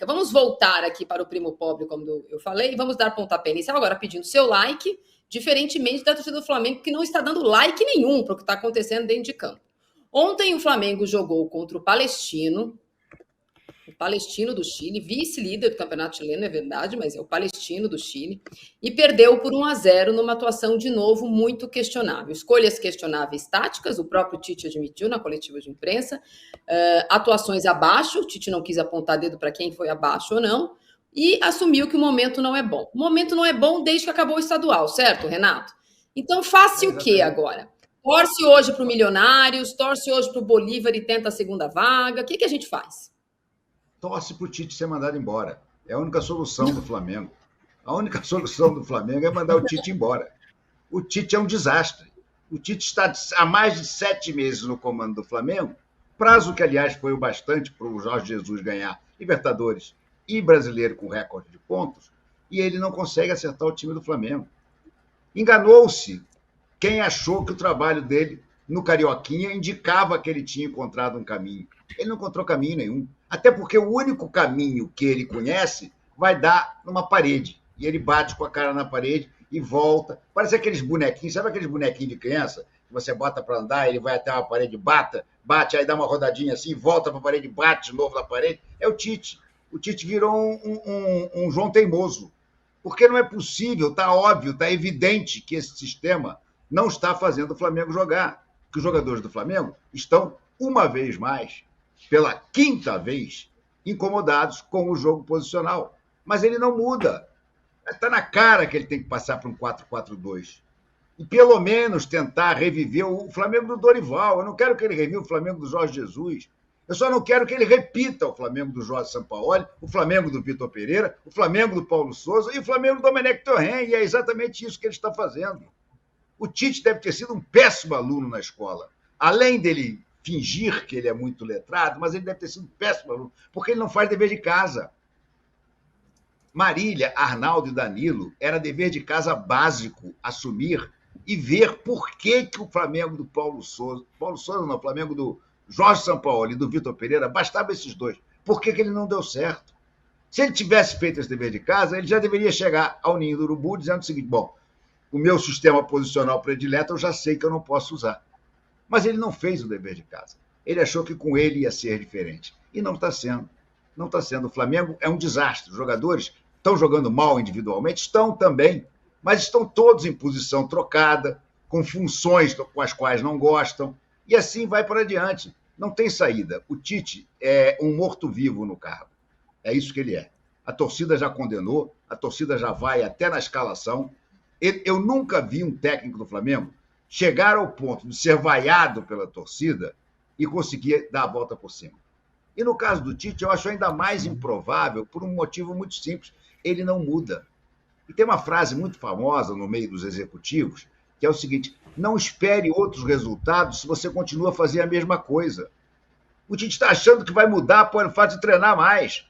Benfica. Vamos voltar aqui para o primo pobre, como eu falei, e vamos dar pontapé inicial agora pedindo seu like, diferentemente da torcida do Flamengo, que não está dando like nenhum para o que está acontecendo dentro de campo. Ontem o Flamengo jogou contra o Palestino do Chile, vice-líder do campeonato chileno, é verdade, mas é o Palestino do Chile, e perdeu por 1-0 numa atuação, de novo, muito questionável. Escolhas questionáveis táticas, o próprio Tite admitiu na coletiva de imprensa, atuações abaixo, o Tite não quis apontar dedo para quem foi abaixo ou não, e assumiu que o momento não é bom. O momento não é bom desde que acabou o estadual, certo, Renato? Então, faça o quê agora? Torce hoje para o Milionários, torce hoje para o Bolívar e tenta a segunda vaga, o que a gente faz? Torce para o Tite ser mandado embora. É a única solução do Flamengo. A única solução do Flamengo é mandar o Tite embora. O Tite é um desastre. O Tite está há mais de 7 meses no comando do Flamengo, prazo que, aliás, foi o bastante para o Jorge Jesus ganhar Libertadores e Brasileiro com recorde de pontos, e ele não consegue acertar o time do Flamengo. Enganou-se quem achou que o trabalho dele no Carioquinha indicava que ele tinha encontrado um caminho. Ele não encontrou caminho nenhum. Até porque o único caminho que ele conhece vai dar numa parede. E ele bate com a cara na parede e volta. Parece aqueles bonequinhos, sabe aqueles bonequinhos de criança? Que você bota para andar, ele vai até uma parede, bate, aí dá uma rodadinha assim, volta para a parede, bate de novo na parede. É o Tite. O Tite virou um João Teimoso. Porque não é possível, está óbvio, está evidente que esse sistema não está fazendo o Flamengo jogar. Que os jogadores do Flamengo estão, uma vez mais, pela 5ª vez, incomodados com o jogo posicional. Mas ele não muda. Está na cara que ele tem que passar para um 4-4-2. E pelo menos tentar reviver o Flamengo do Dorival. Eu não quero que ele reviva o Flamengo do Jorge Jesus. Eu só não quero que ele repita o Flamengo do Jorge Sampaoli, o Flamengo do Vitor Pereira, o Flamengo do Paulo Souza e o Flamengo do Domenech Torrent. E é exatamente isso que ele está fazendo. O Tite deve ter sido um péssimo aluno na escola. Além dele fingir que ele é muito letrado, mas ele deve ter sido um péssimo aluno, porque ele não faz dever de casa. Marília, Arnaldo e Danilo era dever de casa básico assumir e ver por que o Flamengo do Paulo Souza não, o Flamengo do Jorge Sampaoli e do Vitor Pereira, bastava esses dois. Por que ele não deu certo? Se ele tivesse feito esse dever de casa, ele já deveria chegar ao ninho do urubu dizendo o seguinte: bom, o meu sistema posicional predileto eu já sei que eu não posso usar. Mas ele não fez o dever de casa. Ele achou que com ele ia ser diferente. E não está sendo. Não está sendo. O Flamengo é um desastre. Os jogadores estão jogando mal individualmente? Estão também. Mas estão todos em posição trocada, com funções com as quais não gostam. E assim vai para adiante. Não tem saída. O Tite é um morto-vivo no cargo. É isso que ele é. A torcida já condenou, a torcida já vai até na escalação. Eu nunca vi um técnico do Flamengo chegar ao ponto de ser vaiado pela torcida e conseguir dar a volta por cima. E no caso do Tite, eu acho ainda mais improvável por um motivo muito simples: ele não muda. E tem uma frase muito famosa no meio dos executivos, que é o seguinte: não espere outros resultados se você continua a fazer a mesma coisa. O Tite está achando que vai mudar por fato de treinar mais.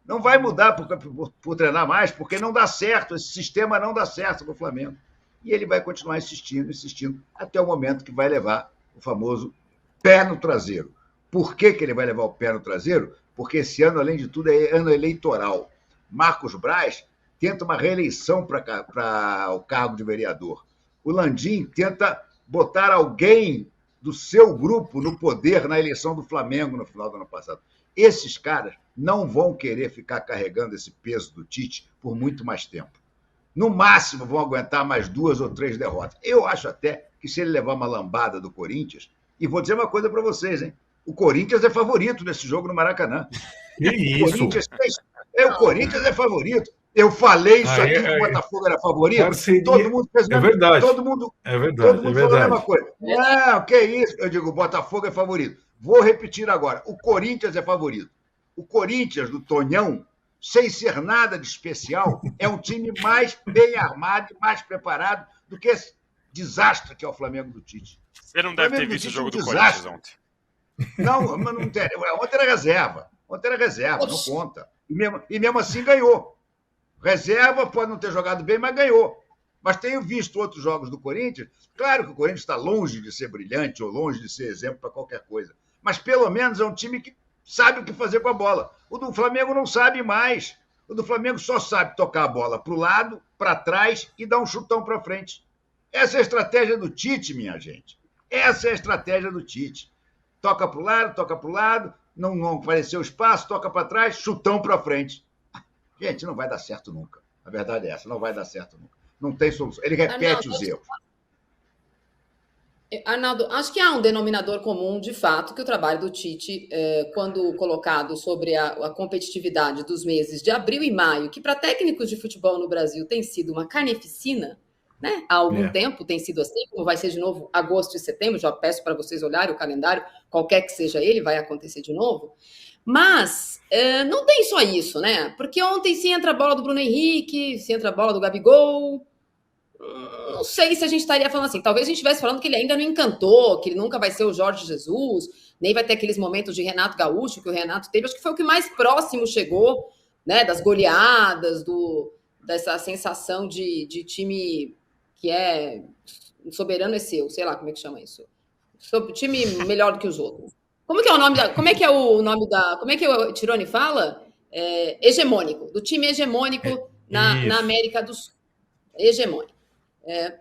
Não vai mudar por treinar mais, porque não dá certo, esse sistema não dá certo para o Flamengo. E ele vai continuar insistindo, até o momento que vai levar o famoso pé no traseiro. Por que ele vai levar o pé no traseiro? Porque esse ano, além de tudo, é ano eleitoral. Marcos Braz tenta uma reeleição para o cargo de vereador. O Landim tenta botar alguém do seu grupo no poder na eleição do Flamengo no final do ano passado. Esses caras não vão querer ficar carregando esse peso do Tite por muito mais tempo. No máximo, vão aguentar mais 2 ou 3 derrotas. Eu acho até que se ele levar uma lambada do Corinthians, e vou dizer uma coisa para vocês, hein? O Corinthians é favorito nesse jogo no Maracanã. Que isso? O Corinthians é favorito. Eu falei isso aqui, que o Botafogo era favorito. Parceria. Todo mundo fez É verdade. Todo mundo falou a mesma coisa. Não, que isso? Eu digo, o Botafogo é favorito. Vou repetir agora. O Corinthians é favorito. O Corinthians do Tonhão, sem ser nada de especial, é um time mais bem armado e mais preparado do que esse desastre que é o Flamengo do Tite. Você não deve ter visto o jogo do Corinthians ontem. Não, mas não tem. Ontem era reserva, não conta. E mesmo assim ganhou. Reserva pode não ter jogado bem, mas ganhou. Mas tenho visto outros jogos do Corinthians. Claro que o Corinthians está longe de ser brilhante ou longe de ser exemplo para qualquer coisa. Mas pelo menos é um time que sabe o que fazer com a bola. O do Flamengo não sabe mais. O do Flamengo só sabe tocar a bola para o lado, para trás e dar um chutão para frente. Essa é a estratégia do Tite, minha gente. Essa é a estratégia do Tite. Toca para o lado, não apareceu espaço, toca para trás, chutão para frente. Gente, não vai dar certo nunca. A verdade é essa, não vai dar certo nunca. Não tem solução. Ele repete os erros. Arnaldo, acho que há um denominador comum, de fato, que o trabalho do Tite, quando colocado sobre a competitividade dos meses de abril e maio, que para técnicos de futebol no Brasil tem sido uma carnificina, né? Há algum tempo tem sido assim, como vai ser de novo agosto e setembro, já peço para vocês olharem o calendário, qualquer que seja ele, vai acontecer de novo. Mas não tem só isso, né? Porque ontem se entra a bola do Bruno Henrique, se entra a bola do Gabigol. Não sei se a gente estaria falando assim. Talvez a gente estivesse falando que ele ainda não encantou, que ele nunca vai ser o Jorge Jesus, nem vai ter aqueles momentos de Renato Gaúcho que o Renato teve. Acho que foi o que mais próximo chegou, né? Das goleadas, dessa sensação de time que é soberano é seu, sei lá como é que chama isso. Time melhor do que os outros. Como é o nome da. Como é que o Tirone fala? Hegemônico, do time hegemônico na América do Sul. Hegemônico.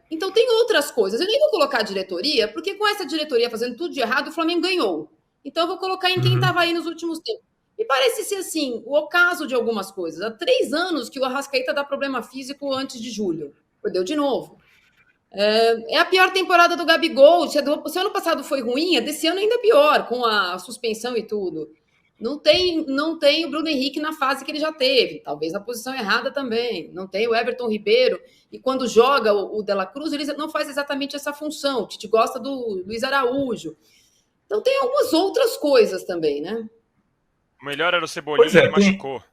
Então tem outras coisas. Eu nem vou colocar a diretoria, porque com essa diretoria fazendo tudo de errado, o Flamengo ganhou. Então eu vou colocar em quem estava aí nos últimos tempos. E parece ser assim, o ocaso de algumas coisas. Há 3 anos que o Arrascaeta dá problema físico antes de julho. Perdeu de novo. É a pior temporada do Gabigol. Se o ano passado foi ruim, desse ano ainda pior, com a suspensão e tudo. Não tem o Bruno Henrique na fase que ele já teve, talvez na posição errada também. Não tem o Everton Ribeiro, e quando joga o De La Cruz, ele não faz exatamente essa função. O Tite gosta do Luiz Araújo. Então tem algumas outras coisas também, né? O melhor era o Cebolinha, ele machucou.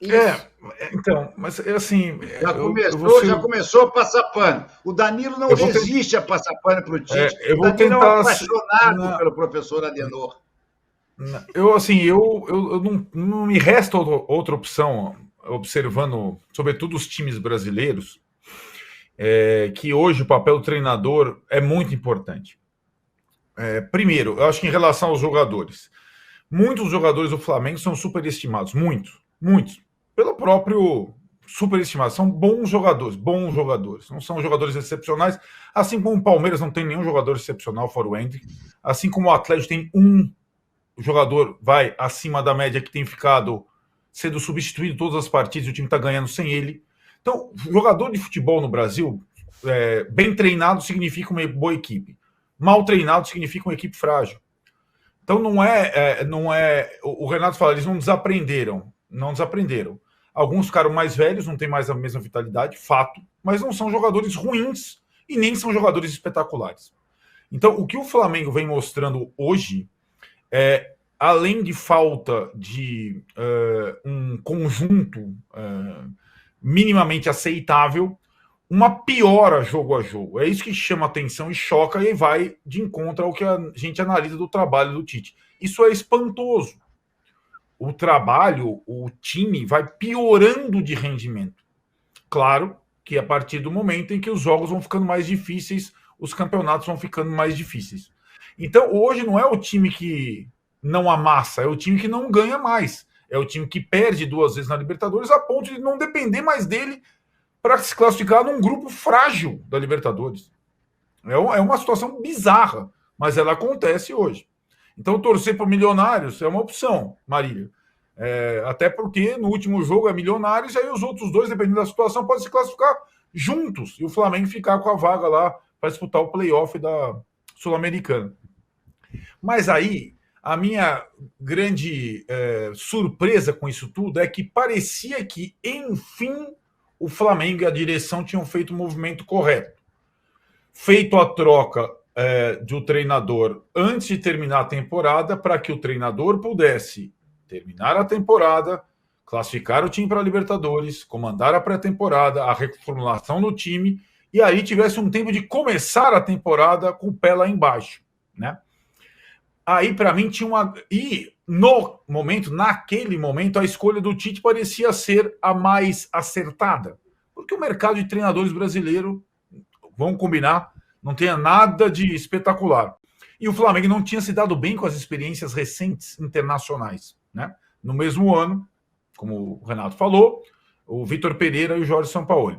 Então, mas assim... Já começou a passar pano. O Danilo não resiste a passar pano para o Tite. Eu vou o Danilo é um apaixonado pelo professor Adenor. Não me resta outra opção, observando, sobretudo, os times brasileiros, que hoje o papel do treinador é muito importante. Primeiro, eu acho que em relação aos jogadores, muitos jogadores do Flamengo são superestimados, muitos, pelo próprio superestimado. São bons jogadores, não são jogadores excepcionais, assim como o Palmeiras não tem nenhum jogador excepcional fora o Endrick, assim como o Atlético tem o jogador vai acima da média que tem ficado sendo substituído todas as partidas e o time está ganhando sem ele. Então, jogador de futebol no Brasil, bem treinado significa uma boa equipe. Mal treinado significa uma equipe frágil. Então, não é... O Renato fala, eles não desaprenderam. Alguns ficaram mais velhos, não tem mais a mesma vitalidade, fato, mas não são jogadores ruins e nem são jogadores espetaculares. Então, o que o Flamengo vem mostrando hoje além de falta de um conjunto minimamente aceitável, uma piora jogo a jogo. É isso que chama atenção e choca e vai de encontro ao que a gente analisa do trabalho do Tite. Isso é espantoso. O time vai piorando de rendimento. Claro que a partir do momento em que os jogos vão ficando mais difíceis, os campeonatos vão ficando mais difíceis. Então, hoje não é o time que não amassa, é o time que não ganha mais. É o time que perde 2 vezes na Libertadores a ponto de não depender mais dele para se classificar num grupo frágil da Libertadores. É uma situação bizarra, mas ela acontece hoje. Então, torcer para Milionários é uma opção, Marília. Até porque no último jogo é Milionários, e aí os outros 2, dependendo da situação, podem se classificar juntos e o Flamengo ficar com a vaga lá para disputar o play-off da Sul-Americana. Mas aí, a minha grande surpresa com isso tudo é que parecia que, enfim, o Flamengo e a direção tinham feito o movimento correto. Feito a troca do treinador antes de terminar a temporada, para que o treinador pudesse terminar a temporada, classificar o time para a Libertadores, comandar a pré-temporada, a reformulação do time, e aí tivesse um tempo de começar a temporada com o pé lá embaixo, né? Aí, para mim, tinha uma... E, naquele momento, a escolha do Tite parecia ser a mais acertada. Porque o mercado de treinadores brasileiro, vamos combinar, não tem nada de espetacular. E o Flamengo não tinha se dado bem com as experiências recentes internacionais, né? No mesmo ano, como o Renato falou, o Vitor Pereira e o Jorge Sampaoli.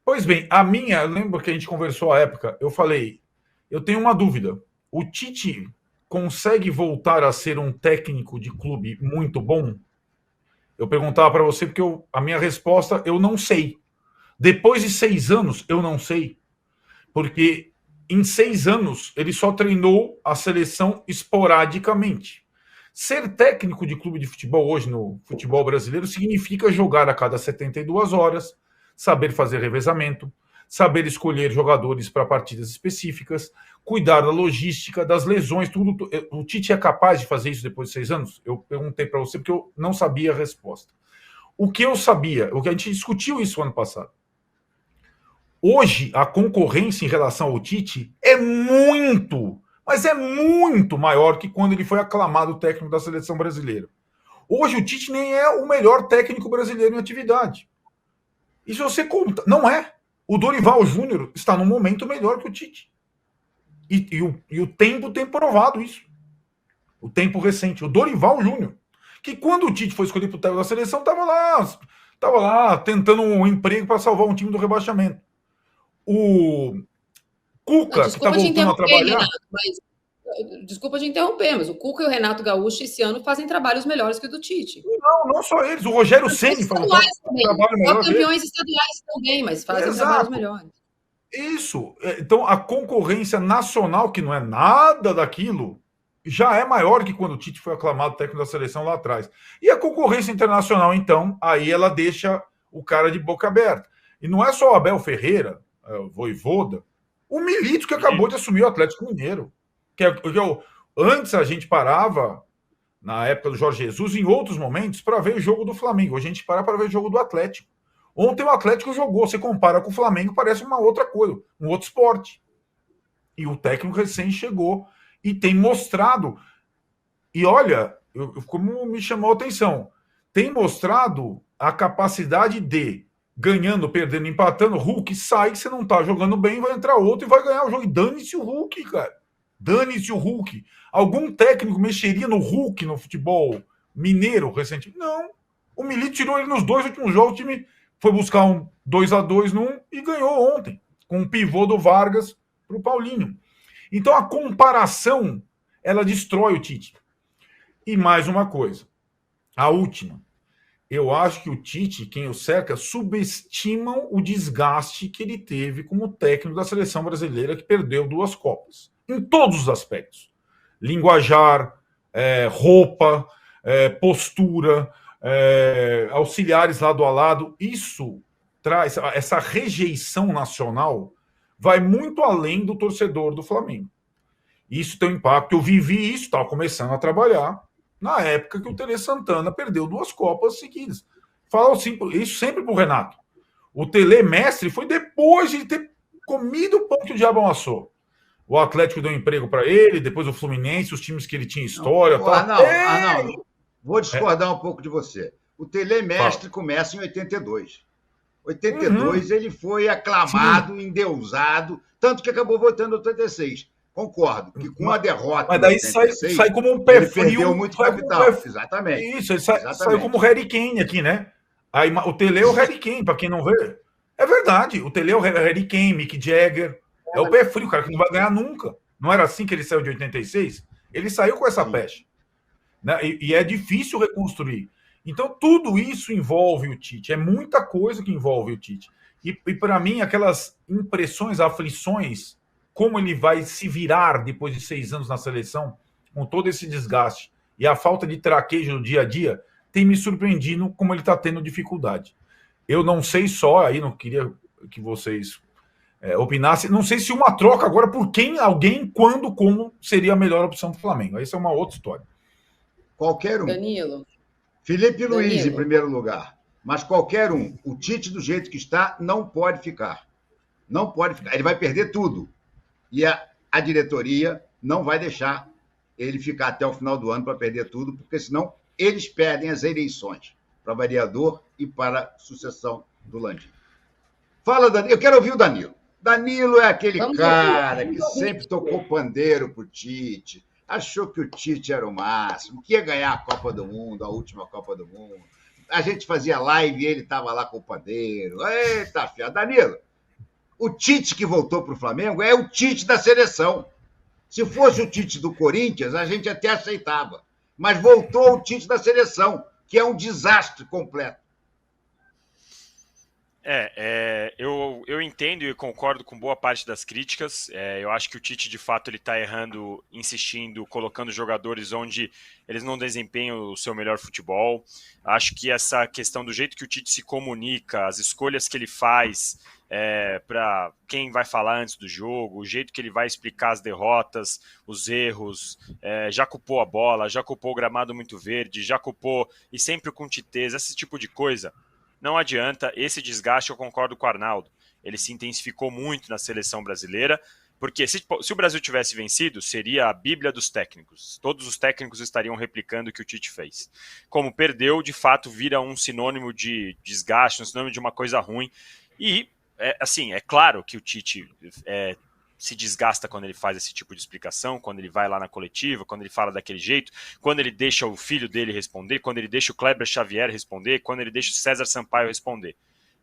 Pois bem, eu lembro que a gente conversou à época, eu falei, eu tenho uma dúvida. O Tite consegue voltar a ser um técnico de clube muito bom? Eu perguntava para você porque a minha resposta, eu não sei. Depois de 6 anos, eu não sei. Porque em 6 anos, ele só treinou a seleção esporadicamente. Ser técnico de clube de futebol hoje no futebol brasileiro significa jogar a cada 72 horas, saber fazer revezamento, saber escolher jogadores para partidas específicas, cuidar da logística, das lesões, tudo. O Tite é capaz de fazer isso depois de 6 anos? Eu perguntei para você porque eu não sabia a resposta. O que eu sabia, o que a gente discutiu isso ano passado. Hoje, a concorrência em relação ao Tite é muito, mas é muito maior que quando ele foi aclamado técnico da seleção brasileira. Hoje, o Tite nem é o melhor técnico brasileiro em atividade. E se você conta, não é. O Dorival Júnior está num momento melhor que o Tite. E o tempo tem provado isso. O tempo recente. O Dorival Júnior, que quando o Tite foi escolhido para o técnico da seleção, estava lá tentando um emprego para salvar um time do rebaixamento. O Cuca, que está voltando a trabalhar... Renato, desculpa te interromper, mas o Cuca e o Renato Gaúcho esse ano fazem trabalhos melhores que o do Tite. Não só eles. O Rogério Ceni faz um trabalho melhor. Os campeões estaduais também, mas fazem trabalhos melhores. Isso. Então, a concorrência nacional, que não é nada daquilo, já é maior que quando o Tite foi aclamado técnico da seleção lá atrás. E a concorrência internacional, então, aí ela deixa o cara de boca aberta. E não é só o Abel Ferreira, o Vojvoda, o Milito, que acabou de assumir o Atlético Mineiro. Antes a gente parava, na época do Jorge Jesus, em outros momentos, para ver o jogo do Flamengo. Hoje a gente para ver o jogo do Atlético. Ontem o Atlético jogou, você compara com o Flamengo, parece uma outra coisa, um outro esporte. E o técnico recém chegou e tem mostrado. E olha, como me chamou a atenção, tem mostrado a capacidade de, ganhando, perdendo, empatando, Hulk sai, que você não está jogando bem, vai entrar outro e vai ganhar o jogo. E dane-se o Hulk, cara. Dane-se o Hulk. Algum técnico mexeria no Hulk no futebol mineiro recentemente? Não. O Milito tirou ele nos 2 últimos jogos, o time foi buscar um 2-2 num e ganhou ontem, com o pivô do Vargas para o Paulinho. Então a comparação, ela destrói o Tite. E mais uma coisa, a última. Eu acho que o Tite, quem o cerca, subestimam o desgaste que ele teve como técnico da seleção brasileira, que perdeu 2 Copas. Em todos os aspectos. Linguajar, roupa, postura, auxiliares lado a lado. Isso traz, essa rejeição nacional vai muito além do torcedor do Flamengo. Isso tem um impacto. Eu vivi isso, estava começando a trabalhar na época que o Tele Santana perdeu 2 Copas seguidas. Falo assim, isso sempre para o Renato. O Tele mestre foi depois de ter comido o pão que o diabo amassou. O Atlético deu emprego para ele, depois o Fluminense, os times que ele tinha história. Não. Vou discordar um pouco de você. O Tele mestre começa em 82. 82 ele foi aclamado, endeusado, tanto que acabou votando em 86. Concordo, que com a derrota. Mas daí 86, sai como um pé frio. Perdeu muito capital. Exatamente. Isso, ele saiu como o Harry Kane aqui, né? Aí, o Tele é o Harry Kane, para quem não vê. É verdade, o Tele é o Harry Kane, Mick Jagger. É o pé frio, cara, que não vai ganhar nunca. Não era assim que ele saiu de 86? Ele saiu com essa peste. Né? E é difícil reconstruir. Então, tudo isso envolve o Tite. É muita coisa que envolve o Tite. E para mim, aquelas impressões, aflições, como ele vai se virar depois de 6 anos na seleção, com todo esse desgaste e a falta de traquejo no dia a dia, tem me surpreendido como ele está tendo dificuldade. Eu não sei só, aí não queria que vocês opinassem, não sei se uma troca agora por quem, alguém, quando, como seria a melhor opção para o Flamengo. Essa é uma outra história. Qualquer um. Danilo. Felipe Luiz em primeiro lugar. Mas qualquer um. O Tite, do jeito que está, não pode ficar. Não pode ficar. Ele vai perder tudo. E a diretoria não vai deixar ele ficar até o final do ano para perder tudo, porque senão eles perdem as eleições para vereador e para a sucessão do Landim. Fala, Danilo. Eu quero ouvir o Danilo. Danilo é aquele cara que sempre tocou pandeiro pro Tite, achou que o Tite era o máximo, que ia ganhar a Copa do Mundo, a última Copa do Mundo. A gente fazia live e ele estava lá com o pandeiro. Eita, filha. Danilo, o Tite que voltou para o Flamengo é o Tite da seleção. Se fosse o Tite do Corinthians, a gente até aceitava. Mas voltou o Tite da seleção, que é um desastre completo. Eu entendo e concordo com boa parte das críticas. Eu acho que o Tite, de fato, ele está errando, insistindo, colocando jogadores onde eles não desempenham o seu melhor futebol. Acho que essa questão do jeito que o Tite se comunica, as escolhas que ele faz para quem vai falar antes do jogo, o jeito que ele vai explicar as derrotas, os erros, já culpou a bola, já culpou o gramado muito verde, já culpou, e sempre com titez, esse tipo de coisa. Não adianta, esse desgaste eu concordo com o Arnaldo. Ele se intensificou muito na seleção brasileira, porque se o Brasil tivesse vencido, seria a bíblia dos técnicos. Todos os técnicos estariam replicando o que o Tite fez. Como perdeu, de fato, vira um sinônimo de desgaste, um sinônimo de uma coisa ruim. E, é claro que o Tite se desgasta quando ele faz esse tipo de explicação, quando ele vai lá na coletiva, quando ele fala daquele jeito, quando ele deixa o filho dele responder, quando ele deixa o Kleber Xavier responder, quando ele deixa o César Sampaio responder.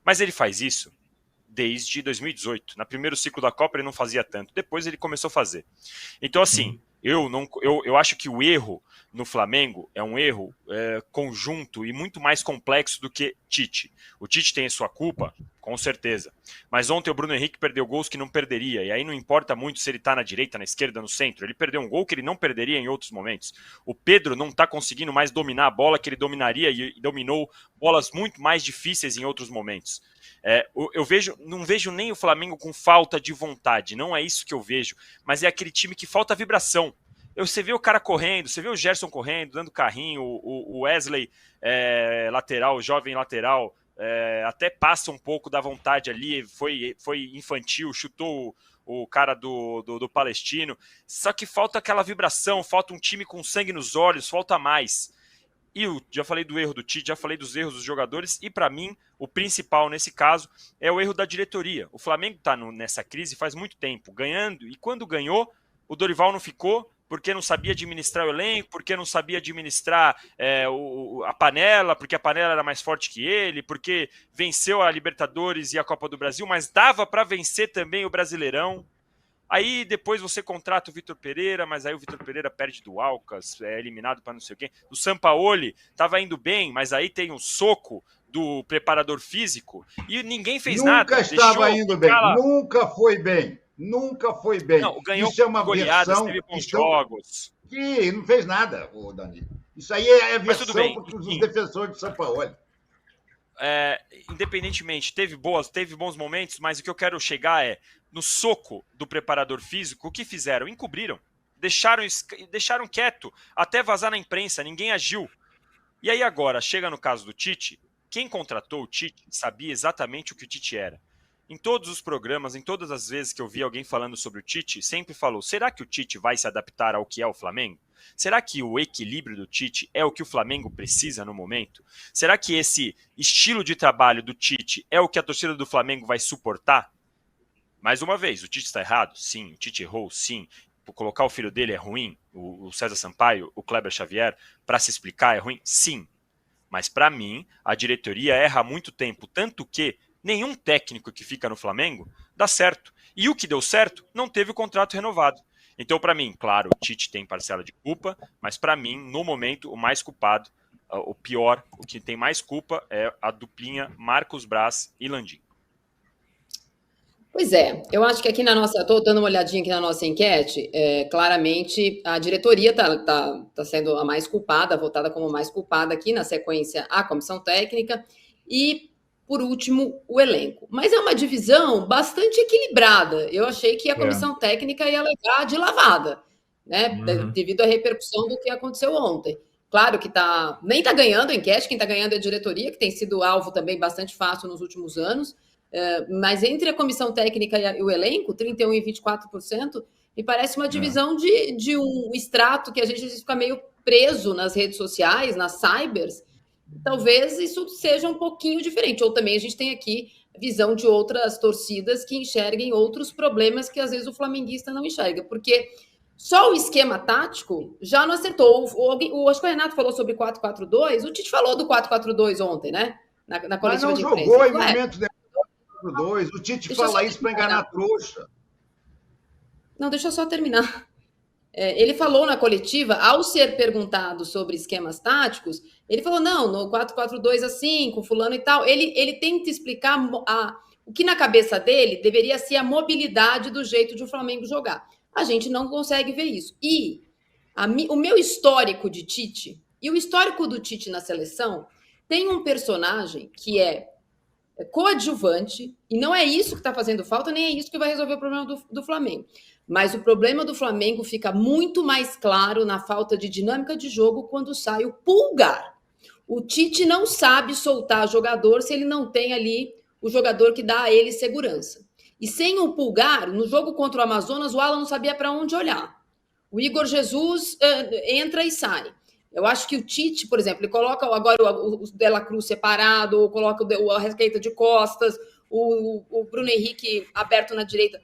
Mas ele faz isso desde 2018. No primeiro ciclo da Copa ele não fazia tanto, depois ele começou a fazer. Então, assim, eu acho que o erro no Flamengo é um erro conjunto e muito mais complexo do que Tite. O Tite tem a sua culpa, com certeza. Mas ontem o Bruno Henrique perdeu gols que não perderia. E aí não importa muito se ele está na direita, na esquerda, no centro. Ele perdeu um gol que ele não perderia em outros momentos. O Pedro não está conseguindo mais dominar a bola que ele dominaria e dominou bolas muito mais difíceis em outros momentos. Não vejo nem o Flamengo com falta de vontade. Não é isso que eu vejo. Mas é aquele time que falta vibração. Você vê o cara correndo, você vê o Gerson correndo, dando carrinho, o Wesley lateral, jovem lateral, até passa um pouco da vontade ali, foi infantil, chutou o cara do Palestino, só que falta aquela vibração, falta um time com sangue nos olhos, falta mais. E já falei do erro do Tite, já falei dos erros dos jogadores, e para mim, o principal nesse caso é o erro da diretoria. O Flamengo está nessa crise faz muito tempo, ganhando, e quando ganhou, o Dorival não ficou, porque não sabia administrar o elenco, porque não sabia administrar a panela, porque a panela era mais forte que ele, porque venceu a Libertadores e a Copa do Brasil, mas dava para vencer também o Brasileirão. Aí depois você contrata o Vitor Pereira, mas aí o Vitor Pereira perde do Alcas, é eliminado para não sei o quê. O Sampaoli estava indo bem, mas aí tem o soco do preparador físico e ninguém fez nada. Nunca estava indo bem, nunca foi bem. Nunca foi bem. Não, ganhou isso é uma goleadas, versão, teve bons jogos. Que não fez nada, o Danilo. Isso aí é a versão dos defensores de Sampaoli. Independentemente, teve bons momentos, mas o que eu quero chegar no soco do preparador físico, o que fizeram? Encobriram. Deixaram quieto, até vazar na imprensa, ninguém agiu. E aí agora, chega no caso do Tite, quem contratou o Tite sabia exatamente o que o Tite era. Em todos os programas, em todas as vezes que eu vi alguém falando sobre o Tite, sempre falou, será que o Tite vai se adaptar ao que é o Flamengo? Será que o equilíbrio do Tite é o que o Flamengo precisa no momento? Será que esse estilo de trabalho do Tite é o que a torcida do Flamengo vai suportar? Mais uma vez, o Tite está errado? Sim. O Tite errou? Sim. Colocar o filho dele é ruim? O César Sampaio, o Kleber Xavier, para se explicar é ruim? Sim. Mas para mim, a diretoria erra há muito tempo, tanto que nenhum técnico que fica no Flamengo dá certo. E o que deu certo não teve o contrato renovado. Então, para mim, claro, o Tite tem parcela de culpa, mas para mim, no momento, o mais culpado, o pior, o que tem mais culpa é a duplinha Marcos Braz e Landim. Pois é, eu acho que aqui estou dando uma olhadinha aqui na nossa enquete, claramente a diretoria tá sendo a mais culpada, votada como mais culpada aqui, na sequência a comissão técnica e, por último, o elenco. Mas é uma divisão bastante equilibrada. Eu achei que a comissão técnica ia levar de lavada, né? Devido à repercussão do que aconteceu ontem. Claro que nem está ganhando a enquete, quem está ganhando é a diretoria, que tem sido alvo também bastante fácil nos últimos anos. Mas entre a comissão técnica e o elenco, 31% e 24%, me parece uma divisão de um extrato que a gente fica meio preso nas redes sociais, nas cybers, talvez isso seja um pouquinho diferente. Ou também a gente tem aqui visão de outras torcidas que enxerguem outros problemas que às vezes o flamenguista não enxerga, porque só o esquema tático já não acertou. Acho que o Renato falou sobre 4-4-2, o Tite falou do 4-4-2 ontem, né? Na coletiva de imprensa. Mas não jogou em momento de 4-4-2. O Tite fala isso para enganar a trouxa. Não, deixa eu só terminar. Ele falou na coletiva, ao ser perguntado sobre esquemas táticos, ele falou, não, no 4-4-2 assim, com fulano e tal. Ele tenta explicar o que na cabeça dele deveria ser a mobilidade do jeito de o Flamengo jogar. A gente não consegue ver isso. E o meu histórico de Tite, e o histórico do Tite na seleção, tem um personagem que é coadjuvante, e não é isso que está fazendo falta, nem é isso que vai resolver o problema do Flamengo. Mas o problema do Flamengo fica muito mais claro na falta de dinâmica de jogo quando sai o Pulgar. O Tite não sabe soltar jogador se ele não tem ali o jogador que dá a ele segurança. E sem o Pulgar, no jogo contra o Amazonas, o Alan não sabia para onde olhar. O Igor Jesus entra e sai. Eu acho que o Tite, por exemplo, ele coloca agora o De La Cruz separado, ou coloca o Arrascaeta de costas, o Bruno Henrique aberto na direita.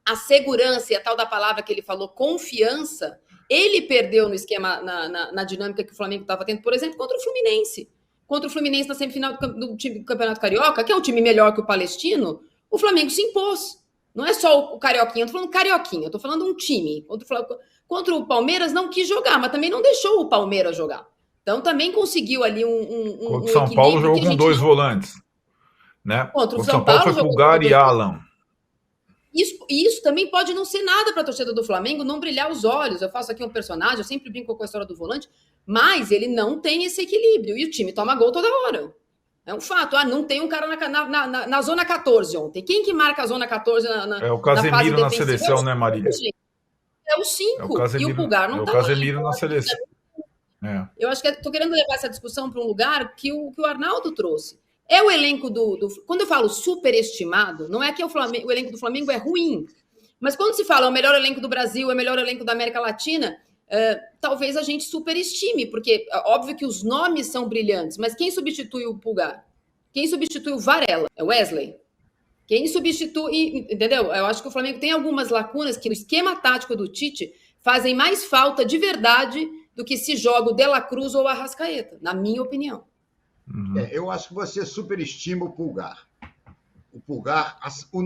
A segurança e a tal da palavra que ele falou, confiança, ele perdeu no esquema, na dinâmica que o Flamengo estava tendo, por exemplo, contra o Fluminense. Contra o Fluminense na semifinal do Campeonato Carioca, que é um time melhor que o Palestino, o Flamengo se impôs. Não é só o Carioquinha, eu tô falando Carioquinha, eu tô falando um time. Contra o Palmeiras não quis jogar, mas também não deixou o Palmeiras jogar. Então também conseguiu ali contra o São Paulo jogou com dois volantes. Né? Contra o São Paulo foi Pulgar e Alan. Isso também pode não ser nada para a torcida do Flamengo, não brilhar os olhos. Eu faço aqui um personagem, eu sempre brinco com a história do volante, mas ele não tem esse equilíbrio. E o time toma gol toda hora. É um fato. Não tem um cara na zona 14 ontem. Quem que marca a zona 14 é o Casemiro na seleção, né, Marília? É o 5. E o Pulgar não está. É o Casemiro na seleção. Eu acho que estou querendo levar essa discussão para um lugar que o Arnaldo trouxe. É o elenco Quando eu falo superestimado, não é que o elenco do Flamengo é ruim. Mas quando se fala o melhor elenco do Brasil, é o melhor elenco da América Latina, talvez a gente superestime, porque óbvio que os nomes são brilhantes, mas quem substitui o Pulgar? Quem substitui o Varela? É o Wesley. Quem substitui... Entendeu? Eu acho que o Flamengo tem algumas lacunas que no esquema tático do Tite fazem mais falta de verdade do que se joga o De La Cruz ou o Arrascaeta, na minha opinião. Eu acho que você superestima o Pulgar. O Pulgar,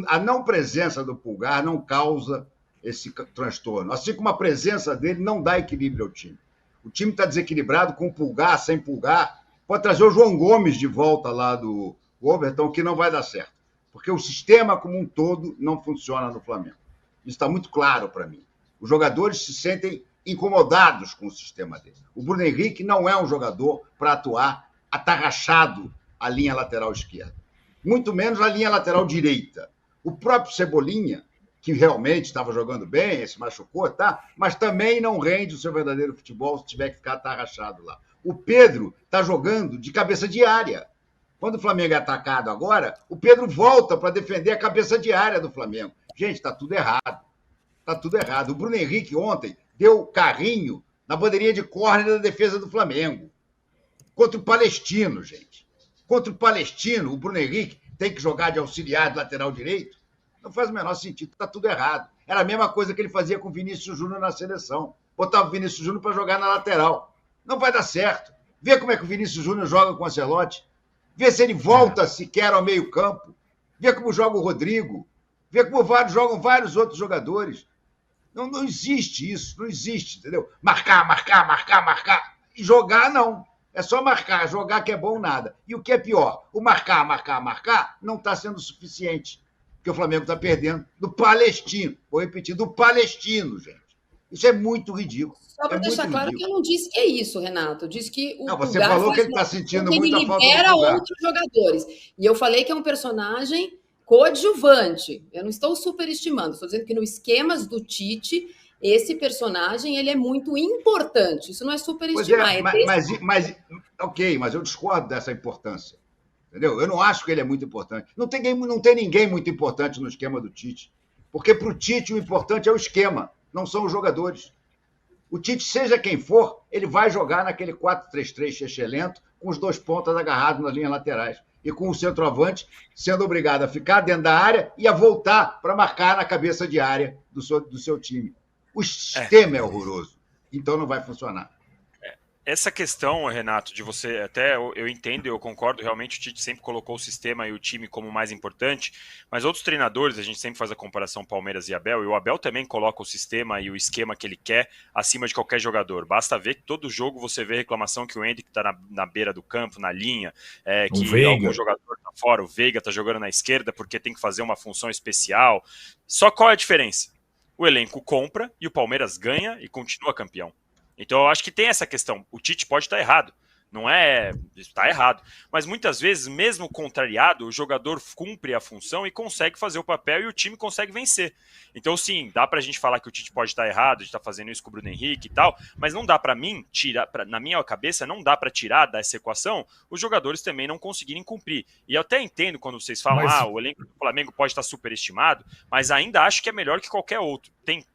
a não presença do Pulgar não causa esse transtorno. Assim como a presença dele não dá equilíbrio ao time. O time está desequilibrado com Pulgar, sem Pulgar. Pode trazer o João Gomes de volta lá do Overton, que não vai dar certo. Porque o sistema como um todo não funciona no Flamengo. Isso está muito claro para mim. Os jogadores se sentem incomodados com o sistema dele. O Bruno Henrique não é um jogador para atuar atarrachado a linha lateral esquerda. Muito menos a linha lateral direita. O próprio Cebolinha, que realmente estava jogando bem, se machucou, tá? Mas também não rende o seu verdadeiro futebol se tiver que ficar atarrachado lá. O Pedro está jogando de cabeça de área. Quando o Flamengo é atacado agora, o Pedro volta para defender a cabeça de área do Flamengo. Gente, está tudo errado. Está tudo errado. O Bruno Henrique ontem deu carrinho na bandeirinha de córner da defesa do Flamengo. Contra o Palestino, gente. Contra o Palestino, o Bruno Henrique tem que jogar de auxiliar de lateral direito? Não faz o menor sentido, está tudo errado. Era a mesma coisa que ele fazia com o Vinícius Júnior na seleção. Botava o Vinícius Júnior para jogar na lateral. Não vai dar certo. Vê como é que o Vinícius Júnior joga com o Ancelotti. Vê se ele volta sequer ao meio campo. Vê como joga o Rodrigo. Vê como jogam vários outros jogadores. Não existe isso, não existe, entendeu? Marcar. E jogar, não. É só marcar, jogar que é bom nada. E o que é pior, o marcar não está sendo suficiente. Porque o Flamengo está perdendo do Palestino. Vou repetir, do Palestino, gente. Isso é muito ridículo. Só para deixar claro que eu não disse que é isso, Renato. Eu disse que o você falou que ele está sentindo muita falta do Pulgar. Ele libera outros jogadores. E eu falei que é um personagem coadjuvante. Eu não estou superestimando. Estou dizendo que nos esquemas do Tite, esse personagem ele é muito importante. Isso não é superestimar. Mas eu discordo dessa importância. Entendeu? Eu não acho que ele é muito importante. Não tem ninguém muito importante no esquema do Tite. Porque para o Tite o importante é o esquema, não são os jogadores. O Tite, seja quem for, ele vai jogar naquele 4-3-3 excelente com os 2 pontas agarrados nas linhas laterais. E com o centroavante sendo obrigado a ficar dentro da área e a voltar para marcar na cabeça de área do seu time. O sistema é horroroso, então não vai funcionar. Essa questão, Renato, de você, até eu entendo, eu concordo, realmente o Tite sempre colocou o sistema e o time como mais importante, mas outros treinadores, a gente sempre faz a comparação Palmeiras e Abel, e o Abel também coloca o sistema e o esquema que ele quer acima de qualquer jogador. Basta ver que todo jogo você vê reclamação que o Endrick está na beira do campo, na linha, que algum jogador está fora, o Veiga está jogando na esquerda porque tem que fazer uma função especial. Só qual é a diferença? O elenco compra e o Palmeiras ganha e continua campeão. Então eu acho que tem essa questão. O Tite pode estar errado. Não é... Está errado. Mas muitas vezes, mesmo contrariado, o jogador cumpre a função e consegue fazer o papel e o time consegue vencer. Então sim, dá pra gente falar que o Tite pode estar errado, de estar fazendo isso com o Bruno Henrique e tal, mas não dá pra mim tirar, na minha cabeça, não dá pra tirar dessa equação os jogadores também não conseguirem cumprir. E eu até entendo quando vocês falam, o elenco do Flamengo pode estar superestimado, mas ainda acho que é melhor que qualquer outro. Tem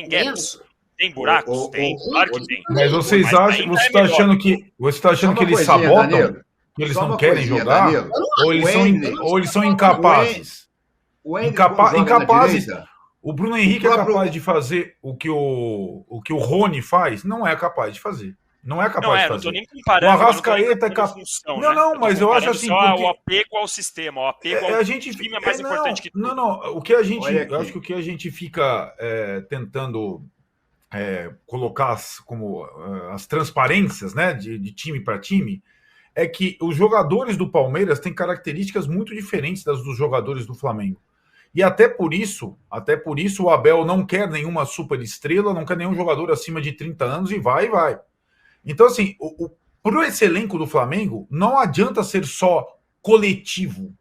gaps. Tem buracos? Tem, claro que tem. Mas vocês acham, você está achando que eles sabotam? Danilo, que eles não querem jogar? Danilo, ou eles são incapazes? Incapazes. O Bruno Henrique é capaz de fazer o que o Rony faz? Não é capaz de fazer. Não é capaz de fazer. Não estou nem comparando. O Arrascaeta é capaz. Não, mas eu acho assim. Só o apego ao sistema, o apego ao time é mais importante que tudo. Não. O que a gente, eu acho que o que a gente fica tentando colocar como as transparências, né, de time para time, é que os jogadores do Palmeiras têm características muito diferentes das dos jogadores do Flamengo. E até por isso o Abel não quer nenhuma super estrela, não quer nenhum jogador acima de 30 anos e vai. Então, assim, para esse elenco do Flamengo, não adianta ser só coletivo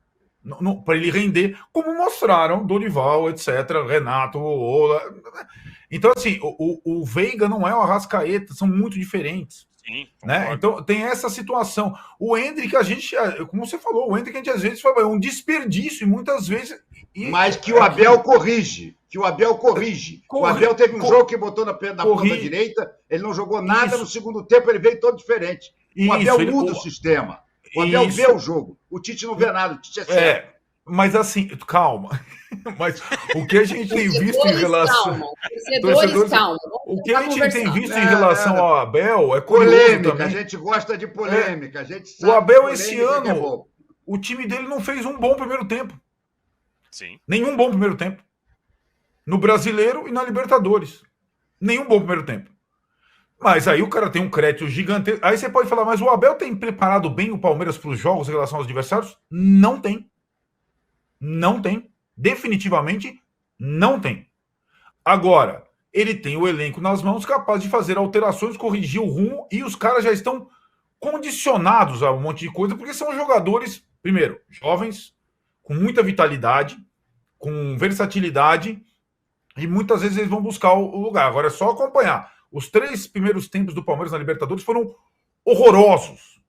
para ele render, como mostraram Dorival, etc., Renato, Ola. Então, assim, o Veiga não é o Arrascaeta, são muito diferentes. Sim, né? Então, tem essa situação. O Endrick, a gente, como você falou, o Endrick, a gente às vezes fala, é um desperdício, e muitas vezes... Mas que o Abel corrige. O Abel teve um jogo que botou na ponta direita, ele não jogou nada no segundo tempo, ele veio todo diferente. O Abel muda o sistema. O Abel vê o jogo. O Tite não vê nada, o Tite é sério. Mas assim, calma. Mas o que a gente tem visto em relação... Calma. O que a gente tem visto em relação ao Abel é polêmica. Também. A gente gosta de polêmica. A gente sabe o Abel esse ano, o time dele não fez um bom primeiro tempo. Sim. Nenhum bom primeiro tempo. No Brasileiro e na Libertadores. Nenhum bom primeiro tempo. Mas aí o cara tem um crédito gigantesco. Aí você pode falar, mas o Abel tem preparado bem o Palmeiras para os jogos em relação aos adversários? Não tem. Não tem. Definitivamente não tem. Agora, ele tem o elenco nas mãos capaz de fazer alterações, corrigir o rumo, e os caras já estão condicionados a um monte de coisa, porque são jogadores, primeiro, jovens, com muita vitalidade, com versatilidade, e muitas vezes eles vão buscar o lugar. Agora é só acompanhar. Os 3 primeiros tempos do Palmeiras na Libertadores foram horrorosos.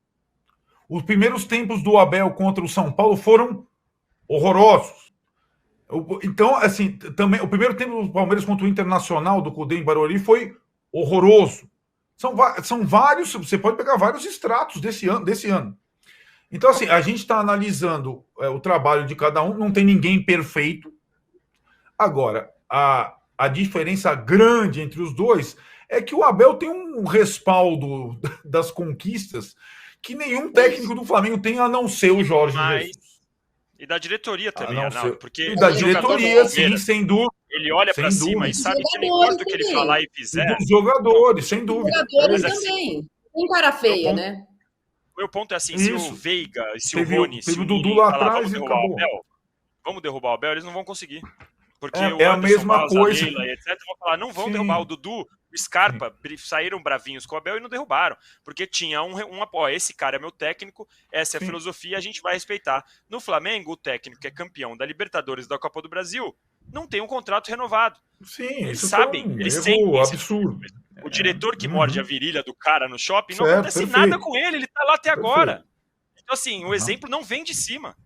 Os primeiros tempos do Abel contra o São Paulo foram horrorosos. Então, assim, também o primeiro tempo do Palmeiras contra o Internacional do Cudê em Barueri foi horroroso. São vários, você pode pegar vários extratos desse ano. Então, assim, a gente está analisando o trabalho de cada um, não tem ninguém perfeito. Agora, a diferença grande entre os dois é que o Abel tem um respaldo das conquistas que nenhum técnico do Flamengo tem, a não ser o Jorge Jesus. E da diretoria também, Arnaldo. Porque e da diretoria, sim, sem dúvida. Ele olha para cima e sabe que não importa o que ele falar e fizer. Dos jogadores, sem dúvida. Os jogadores também. Tem cara feia, né? O meu ponto é assim, se o Veiga, se o Rony, se o Dudu lá atrás, vamos derrubar o Abel, eles não vão conseguir. Porque é a mesma coisa. Leila, etc, vão falar, não vão derrubar o Dudu. O Scarpa saíram bravinhos com o Abel e não derrubaram, porque tinha esse cara é meu técnico, essa é a filosofia, a gente vai respeitar. No Flamengo, o técnico que é campeão da Libertadores da Copa do Brasil não tem um contrato renovado. Sim, eles sabem, eles sentem absurdo. O diretor que morde a virilha do cara no shopping, não acontece nada com ele tá lá até agora. Então, assim, o exemplo não vem de cima.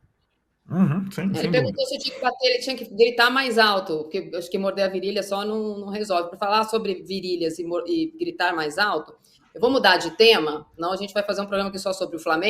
Ele perguntou se tinha que bater, ele tinha que gritar mais alto, porque acho que morder a virilha só não resolve. Para falar sobre virilhas e gritar mais alto, Eu vou mudar de tema, não a gente vai fazer um programa aqui só sobre o Flamengo.